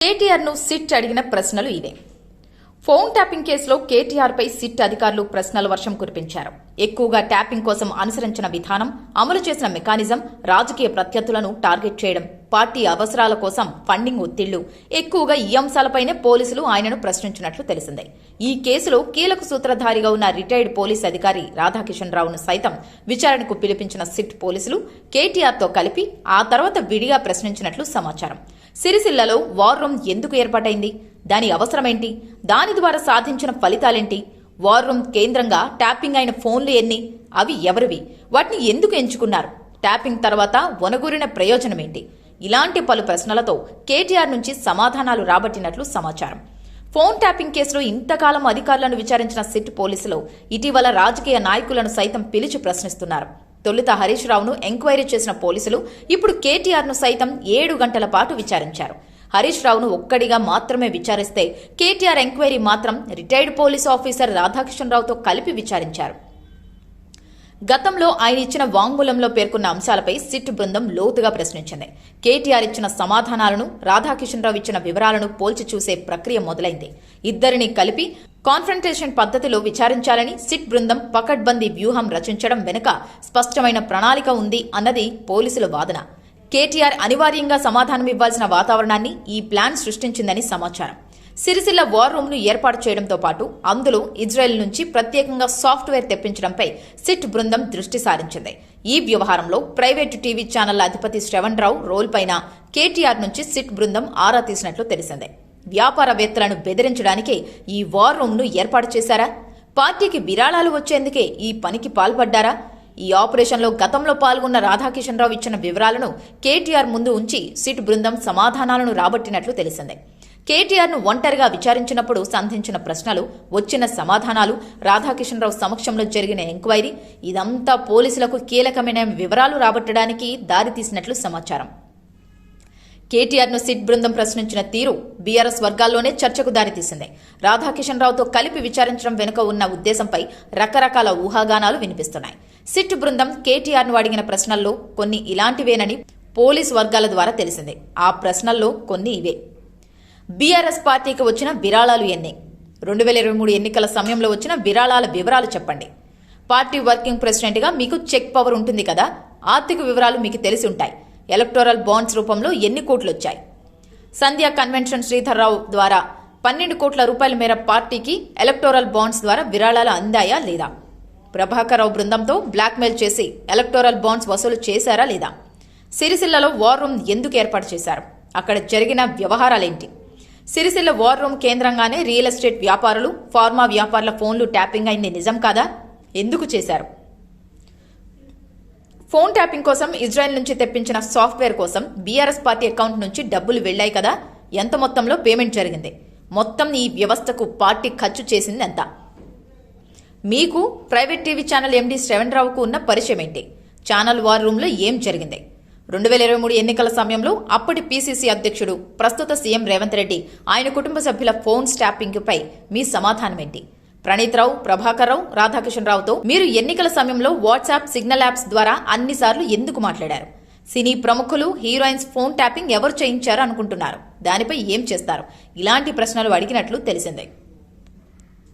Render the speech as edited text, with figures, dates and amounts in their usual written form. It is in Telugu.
కేటీఆర్ ను సిట్ అడిగిన ప్రశ్నలు ఇవే. ఫోన్ ట్యాపింగ్ కేసులో కేటీఆర్ పై సిట్ అధికారులు ప్రశ్నల వర్షం కురిపించారు. ఎక్కువగా ట్యాపింగ్ కోసం అనుసరించిన విధానం, అమలు చేసిన మెకానిజం, రాజకీయ ప్రత్యర్థులను టార్గెట్ చేయడం, పార్టీ అవసరాల కోసం ఫండింగ్ ఒత్తిళ్లు, ఎక్కువగా ఈ అంశాలపైనే పోలీసులు ఆయనను ప్రశ్నించినట్లు తెలిసిందే. ఈ కేసులో కీలక సూత్రధారిగా ఉన్న రిటైర్డ్ పోలీస్ అధికారి రాధాకిషన్ రావును సైతం విచారణకు పిలిపించిన సిట్ పోలీసులు కేటీఆర్తో కలిపి ఆ తర్వాత విడిగా ప్రశ్నించినట్లు సమాచారం. సిరిసిల్లలో వార్ రూమ్ ఎందుకు ఏర్పాటైంది? దాని అవసరమేంటి? దాని ద్వారా సాధించిన ఫలితాలేంటి? వార్ రూమ్ కేంద్రంగా ట్యాపింగ్ అయిన ఫోన్లు ఎన్ని? అవి ఎవరివి? వాటిని ఎందుకు ఎంచుకున్నారు? ట్యాపింగ్ తర్వాత వనగూరిన ప్రయోజనమేంటి? ఇలాంటి పలు ప్రశ్నలతో కేటీఆర్ నుంచి సమాధానాలు రాబట్టినట్లు సమాచారం. ఫోన్ ట్యాపింగ్ కేసులో ఇంతకాలం అధికారులను విచారించిన సిట్ పోలీసులు ఇటీవల రాజకీయ నాయకులను సైతం పిలిచి ప్రశ్నిస్తున్నారు. తొలుత హరీష్ రావును ఎంక్వైరీ చేసిన పోలీసులు ఇప్పుడు కేటీఆర్ ను సైతం 7 గంటల పాటు విచారించారు. హరీష్ రావును ఒక్కడిగా మాత్రమే విచారిస్తే కేటీఆర్ ఎంక్వైరీ మాత్రం రిటైర్డ్ పోలీస్ ఆఫీసర్ రాధాకిషన్ రావుతో కలిపి విచారించారు. గతంలో ఆయన ఇచ్చిన వాంగ్మూలంలో పేర్కొన్న అంశాలపై సిట్ బృందం లోతుగా ప్రశ్నించింది. కేటీఆర్ ఇచ్చిన సమాధానాలను, రాధాకిషన్ రావు ఇచ్చిన వివరాలను పోల్చి చూసే ప్రక్రియ మొదలైంది. ఇద్దరిని కలిపి కాన్ఫ్రంటేషన్ పద్ధతిలో విచారించాలని సిట్ బృందం పకడ్బందీ వ్యూహం రచించడం వెనుక స్పష్టమైన ప్రణాళిక ఉంది అన్నది పోలీసుల వాదన. కేటీఆర్ అనివార్యంగా సమాధానం ఇవ్వాల్సిన వాతావరణాన్ని ఈ ప్లాన్ సృష్టించిందని సమాచారం. సిరిసిల్ల వార్ రూమ్ ను ఏర్పాటు చేయడంతో పాటు అందులో ఇజ్రాయెల్ నుంచి ప్రత్యేకంగా సాఫ్ట్వేర్ తెప్పించడంపై సిట్ బృందం దృష్టి సారించింది. ఈ వ్యవహారంలో ప్రైవేటు టీవీ ఛానళ్ల అధిపతి శ్రవణ్ రావు రోల్ పైన కేటీఆర్ నుంచి సిట్ బృందం ఆరా తీసినట్లు తెలిసిందే. వ్యాపారవేత్తలను బెదిరించడానికే ఈ వార్ రూమ్ ను ఏర్పాటు చేశారా? పార్టీకి విరాళాలు వచ్చేందుకే ఈ పనికి పాల్పడ్డారా? ఈ ఆపరేషన్లో గతంలో పాల్గొన్న రాధాకిషన్ రావు ఇచ్చిన వివరాలను కేటీఆర్ ముందు ఉంచి సిట్ బృందం సమాధానాలను రాబట్టినట్లు తెలిసిందే. కేటీఆర్ ను ఒంటరిగా విచారించినప్పుడు సంధించిన ప్రశ్నలు, వచ్చిన సమాధానాలు, రాధాకిషన్ రావు సమక్షంలో జరిగిన ఎంక్వైరీ ఇదంతా పోలీసులకు కీలకమైన వివరాలు రాబట్టడానికి దారితీసినట్లు సమాచారం. కేటీఆర్ ను సిట్ బృందం ప్రశ్నించిన తీరు బీఆర్ఎస్ వర్గాల్లోనే చర్చకు దారితీసింది. రాధాకిషన్ రావుతో కలిపి విచారించడం వెనుక ఉన్న ఉద్దేశంపై రకరకాల ఊహాగానాలు వినిపిస్తున్నాయి. సిట్ బృందం కేటీఆర్ ను అడిగిన ప్రశ్నల్లో కొన్ని ఇలాంటివేనని పోలీస్ వర్గాల ద్వారా తెలిసింది. ఆ ప్రశ్నల్లో కొన్ని ఇవే. బీఆర్ఎస్ పార్టీకి వచ్చిన విరాళాలు ఎన్ని? 2023 ఎన్నికల సమయంలో వచ్చిన విరాళాల వివరాలు చెప్పండి. పార్టీ వర్కింగ్ ప్రెసిడెంట్గా మీకు చెక్ పవర్ ఉంటుంది కదా, ఆర్థిక వివరాలు మీకు తెలిసి ఉంటాయి. ఎలక్టోరల్ బాండ్స్ రూపంలో ఎన్ని కోట్లు వచ్చాయి? సంధ్యా కన్వెన్షన్ శ్రీధర్రావు ద్వారా 12 కోట్ల రూపాయల మేర పార్టీకి ఎలక్టోరల్ బాండ్స్ ద్వారా విరాళాలు అందాయా లేదా? ప్రభాకర్ రావు బృందంతో బ్లాక్మెయిల్ చేసి ఎలక్టోరల్ బాండ్స్ వసూలు చేశారా లేదా? సిరిసిల్లలో వార్ రూమ్ ఎందుకు ఏర్పాటు చేశారు? అక్కడ జరిగిన వ్యవహారాలేంటి? సిరిసిల్ల వార్ రూమ్ కేంద్రంగానే రియల్ ఎస్టేట్ వ్యాపారులు, ఫార్మా వ్యాపారుల ఫోన్లు ట్యాపింగ్ అయింది నిజం కాదా? ఎందుకు చేశారు? ఫోన్ ట్యాపింగ్ కోసం ఇజ్రాయెల్ నుంచి తెప్పించిన సాఫ్ట్వేర్ కోసం బీఆర్ఎస్ పార్టీ అకౌంట్ నుంచి డబ్బులు వెళ్లాయి కదా, ఎంత మొత్తంలో పేమెంట్ జరిగింది? మొత్తం ఈ వ్యవస్థకు పార్టీ ఖర్చు చేసింది ఎంత? మీకు private TV channel MD Shravan రావుకు ఉన్న పరిచయం ఏంటి? ఛానల్ వార్ రూమ్ లో ఏం జరిగింది? 2023 ఎన్నికల సమయంలో అప్పటి పీసీసీ అధ్యక్షుడు, ప్రస్తుత సీఎం రేవంత్ రెడ్డి, ఆయన కుటుంబ సభ్యుల ఫోన్ ట్యాపింగ్ పై మీ సమాధానమేంటి? ప్రణీత్ రావు, ప్రభాకర్ రావు, రాధాకిషన్ రావుతో మీరు ఎన్నికల సమయంలో వాట్సాప్, సిగ్నల్ యాప్స్ ద్వారా అన్నిసార్లు ఎందుకు మాట్లాడారు? సినీ ప్రముఖులు, హీరోయిన్స్ ఫోన్ ట్యాపింగ్ ఎవరు చేయించారు అనుకుంటున్నారు? దానిపై ఏం చేస్తారు? ఇలాంటి ప్రశ్నలు అడిగినట్లు తెలిసిందే.